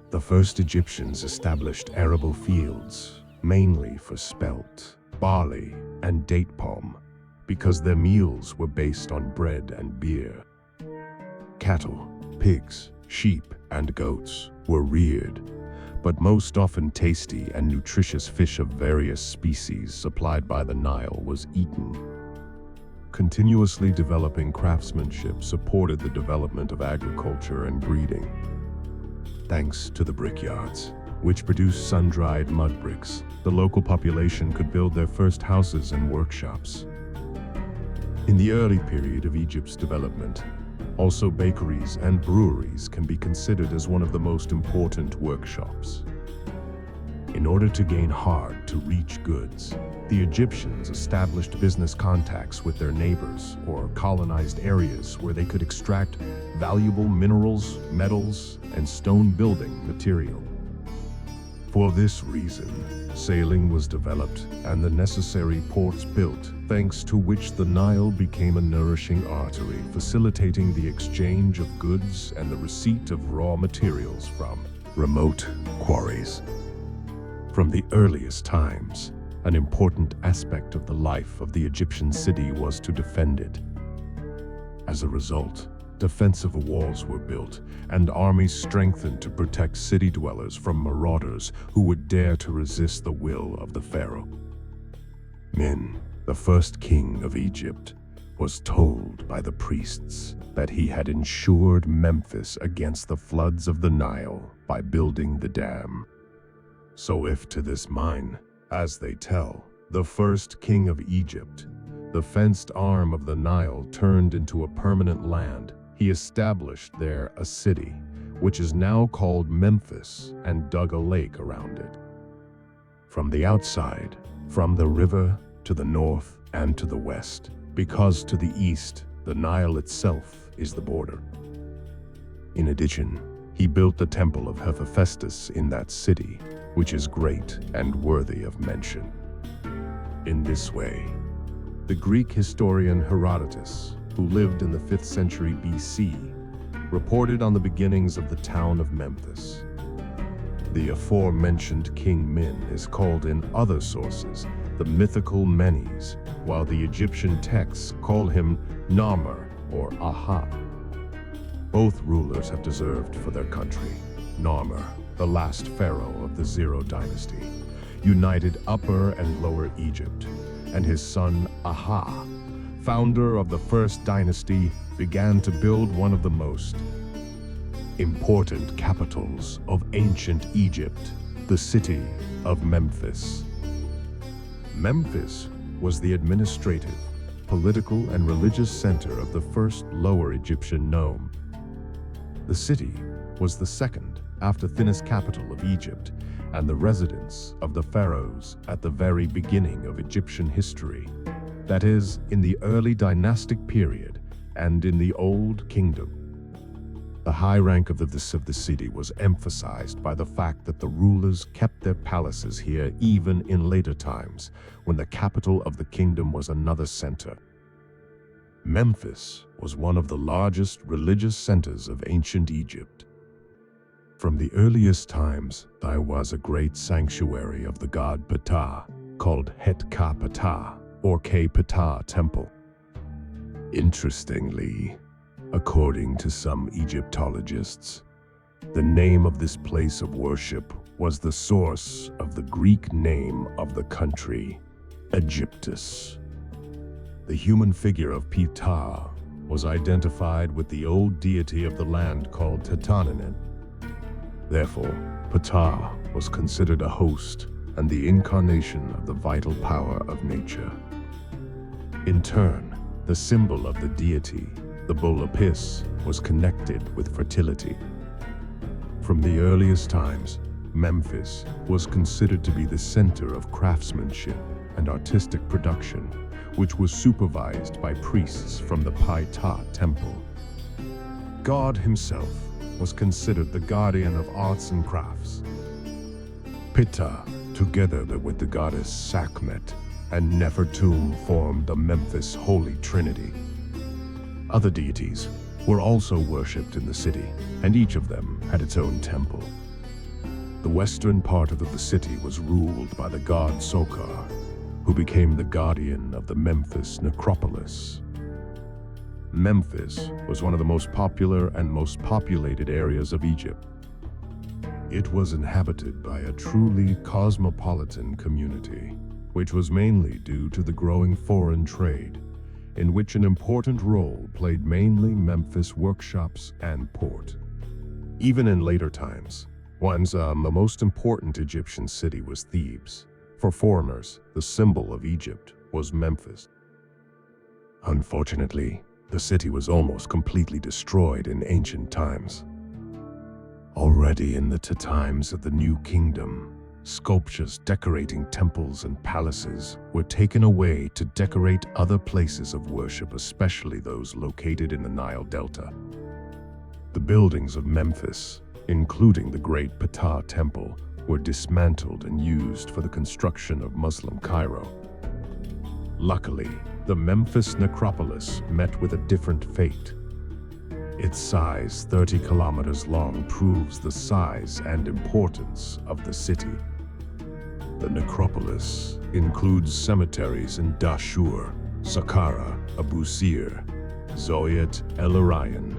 The first Egyptians established arable fields, mainly for spelt, barley, and date palm, because their meals were based on bread and beer. Cattle, pigs, sheep, and goats were reared, but most often tasty and nutritious fish of various species supplied by the Nile was eaten. Continuously developing craftsmanship supported the development of agriculture and breeding. Thanks to the brickyards, which produced sun-dried mud bricks, the local population could build their first houses and workshops. In the early period of Egypt's development, also bakeries and breweries can be considered as one of the most important workshops. In order to gain hard-to-reach goods, the Egyptians established business contacts with their neighbors or colonized areas where they could extract valuable minerals, metals, and stone building material. For this reason, sailing was developed and the necessary ports built, thanks to which the Nile became a nourishing artery, facilitating the exchange of goods and the receipt of raw materials from remote quarries. From the earliest times, an important aspect of the life of the Egyptian city was to defend it. As a result, defensive walls were built and armies strengthened to protect city dwellers from marauders who would dare to resist the will of the pharaoh. Min, the first king of Egypt, was told by the priests that he had ensured Memphis against the floods of the Nile by building the dam. So if to this mine, as they tell, the first king of Egypt, the fenced arm of the Nile turned into a permanent land, he established there a city, which is now called Memphis, and dug a lake around it. From the outside, from the river to the north and to the west, because to the east, the Nile itself is the border. In addition, he built the temple of Hephaestus in that city, which is great and worthy of mention. In this way, the Greek historian Herodotus, who lived in the 5th century BC, reported on the beginnings of the town of Memphis. The aforementioned King Min is called in other sources the mythical Menes, while the Egyptian texts call him Narmer or Aha. Both rulers have deserved for their country. Narmer, the last pharaoh of the Zero dynasty, united Upper and Lower Egypt, and his son Aha, founder of the First Dynasty, began to build one of the most important capitals of ancient Egypt, the city of Memphis. Memphis was the administrative, political, and religious center of the first Lower Egyptian nome. The city was the second after thinnest capital of Egypt and the residence of the pharaohs at the very beginning of Egyptian history. That is, in the early dynastic period and in the Old Kingdom. The high rank of the city was emphasized by the fact that the rulers kept their palaces here even in later times, when the capital of the kingdom was another center. Memphis was one of the largest religious centers of ancient Egypt. From the earliest times, there was a great sanctuary of the god Ptah, called Het-Ka-Ptah, or K-Ptah Temple. Interestingly, according to some Egyptologists, the name of this place of worship was the source of the Greek name of the country, Egyptus. The human figure of Ptah was identified with the old deity of the land called Tetanenet. Therefore, Ptah was considered a host and the incarnation of the vital power of nature. In turn, the symbol of the deity, the bull Apis, was connected with fertility. From the earliest times, Memphis was considered to be the center of craftsmanship and artistic production, which was supervised by priests from the Ptah temple. God himself was considered the guardian of arts and crafts. Ptah, together with the goddess Sekhmet and Nefertum, formed the Memphis Holy Trinity. Other deities were also worshipped in the city, and each of them had its own temple. The western part of the city was ruled by the god Sokar, who became the guardian of the Memphis necropolis. Memphis was one of the most popular and most populated areas of Egypt. It was inhabited by a truly cosmopolitan community, which was mainly due to the growing foreign trade, in which an important role played mainly Memphis workshops and port. Even in later times, the most important Egyptian city was Thebes. For foreigners, the symbol of Egypt was Memphis. Unfortunately, the city was almost completely destroyed in ancient times. Already in the times of the New Kingdom, sculptures decorating temples and palaces were taken away to decorate other places of worship, especially those located in the Nile Delta. The buildings of Memphis, including the Great Ptah Temple, were dismantled and used for the construction of Muslim Cairo. Luckily, the Memphis necropolis met with a different fate. Its size, 30 kilometers long, proves the size and importance of the city. The necropolis includes cemeteries in Dashur, Saqqara, Abu Sir, Zoyat El Arayan,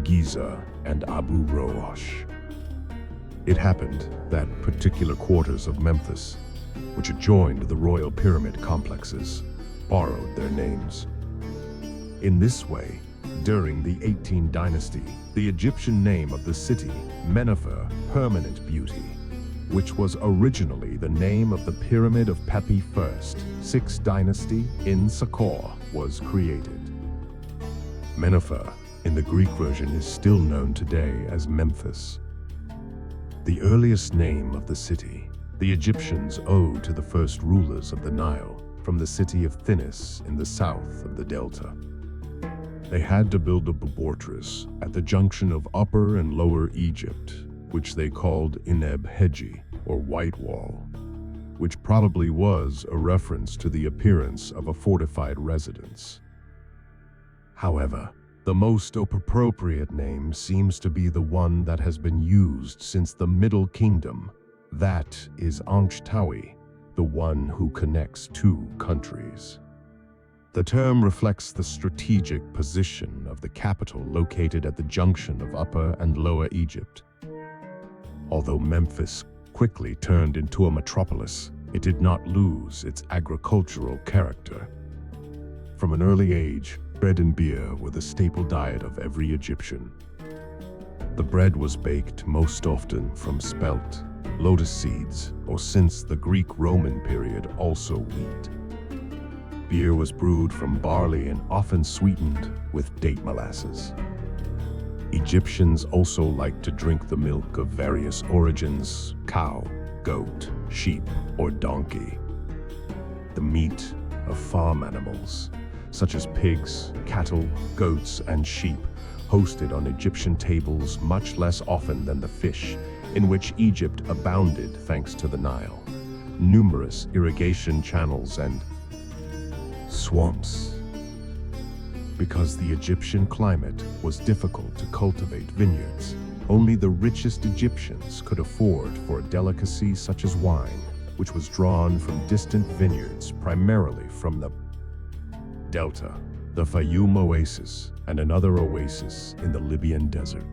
Giza, and Abu Roash. It happened that particular quarters of Memphis, which adjoined the royal pyramid complexes, borrowed their names. In this way, during the 18th dynasty, the Egyptian name of the city, Mennefer, Permanent Beauty, which was originally the name of the Pyramid of Pepi I, 6th dynasty in Saqqara, was created. Mennefer, in the Greek version, is still known today as Memphis. The earliest name of the city, the Egyptians owe to the first rulers of the Nile from the city of Thinis in the south of the delta. They had to build a fortress at the junction of Upper and Lower Egypt, which they called Ineb Heji, or White Wall, which probably was a reference to the appearance of a fortified residence. However, the most appropriate name seems to be the one that has been used since the Middle Kingdom. That is Ankhtawi, the one who connects two countries. The term reflects the strategic position of the capital located at the junction of Upper and Lower Egypt. Although Memphis quickly turned into a metropolis, it did not lose its agricultural character. From an early age, bread and beer were the staple diet of every Egyptian. The bread was baked most often from spelt, lotus seeds, or since the Greek-Roman period, also wheat. Beer was brewed from barley and often sweetened with date molasses. Egyptians also liked to drink the milk of various origins: cow, goat, sheep, or donkey. The meat of farm animals, such as pigs, cattle, goats, and sheep, hosted on Egyptian tables much less often than the fish, in which Egypt abounded thanks to the Nile, numerous irrigation channels, and swamps. Because the Egyptian climate was difficult to cultivate vineyards, only the richest Egyptians could afford for a delicacy such as wine, which was drawn from distant vineyards, primarily from the Delta, the Fayoum Oasis, and another oasis in the Libyan desert.